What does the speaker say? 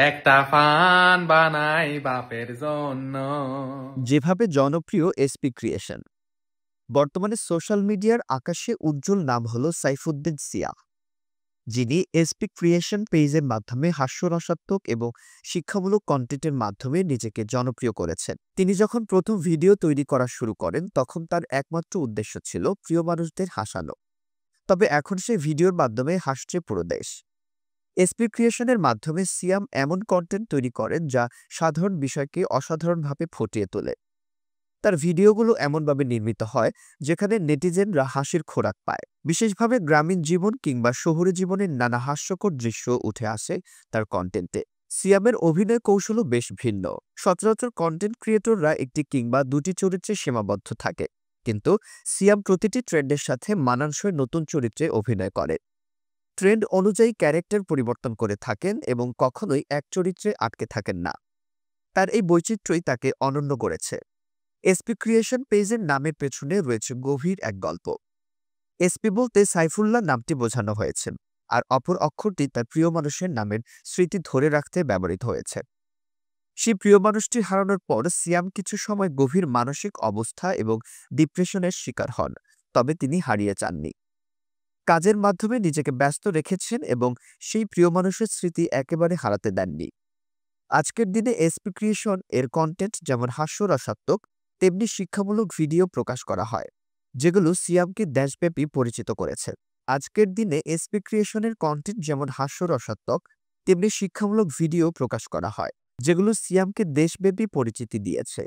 একটা ফান বানাই বাপের জন্য। যেভাবে জনপ্রিয় এসপি ক্রিয়েশন বর্তমানে সোশ্যাল মিডিয়ার আকাশে উজ্জ্বল নাম হলো সাইফুদ্দিন সিয়া, যিনি এসপি ক্রিয়েশন পেজের মাধ্যমে হাস্যরসাত্মক এবং শিক্ষামূলক কন্টেন্টের মাধ্যমে নিজেকে জনপ্রিয় করেছেন। তিনি যখন প্রথম ভিডিও তৈরি করা শুরু করেন তখন তার একমাত্র উদ্দেশ্য ছিল প্রিয় মানুষদের হাসানো। তবে এখন সেই ভিডিওর মাধ্যমে হাসছে পুরো দেশ। এসপি ক্রিয়েশনের মাধ্যমে সিয়াম এমন কন্টেন্ট তৈরি করেন যা সাধারণ বিষয়কে অসাধারণভাবে ফুটিয়ে তোলে। তার ভিডিওগুলো এমনভাবে নির্মিত হয় যেখানে নেটিজেনরা হাসির খোরাক পায়। বিশেষভাবে গ্রামীণ জীবন কিংবা শহুরে জীবনের নানা হাস্যকর দৃশ্য উঠে আসে তার কন্টেন্টে। সিয়ামের অভিনয় কৌশলও বেশ ভিন্ন। সচরাচর কন্টেন্ট ক্রিয়েটররা একটি কিংবা দুটি চরিত্রে সীমাবদ্ধ থাকে, কিন্তু সিয়াম প্রতিটি ট্রেন্ডের সাথে মানানসই নতুন চরিত্রে অভিনয় করে। ট্রেন্ড অনুযায়ী ক্যারেক্টার পরিবর্তন করে থাকেন এবং কখনোই এক চরিত্রে আটকে থাকেন না। তার এই বৈচিত্র্যই তাকে অনন্য করেছে। এসপি ক্রিয়েশন পেজের নামের পেছনে রয়েছে গভীর এক গল্প। এসপি বলতে সাইফুল্লাহ নামটি বোঝানো হয়েছে, আর অপর অক্ষরটি তার প্রিয় মানুষের নামের স্মৃতি ধরে রাখতে ব্যবহৃত হয়েছে। সেই প্রিয় মানুষটি হারানোর পর সিয়াম কিছু সময় গভীর মানসিক অবস্থা এবং ডিপ্রেশনের শিকার হন, তবে তিনি হারিয়ে যাননি। কাজের মাধ্যমে নিজেকে ব্যস্ত রেখেছেন এবং সেই প্রিয় মানুষের স্মৃতি একেবারে হারাতে দেননি। আজকের দিনে এসপি ক্রিয়েশন এর কন্টেন্ট যেমন হাস্যরসাত্মক, তেমনি শিক্ষামূলক ভিডিও প্রকাশ করা হয়, যেগুলো সিয়ামকে দেশব্যাপী পরিচিত করেছে। আজকের দিনে এসপি ক্রিয়েশনের কন্টেন্ট যেমন হাস্যরসাত্মক, তেমনি শিক্ষামূলক ভিডিও প্রকাশ করা হয়, যেগুলো সিয়ামকে দেশব্যাপী পরিচিতি দিয়েছে।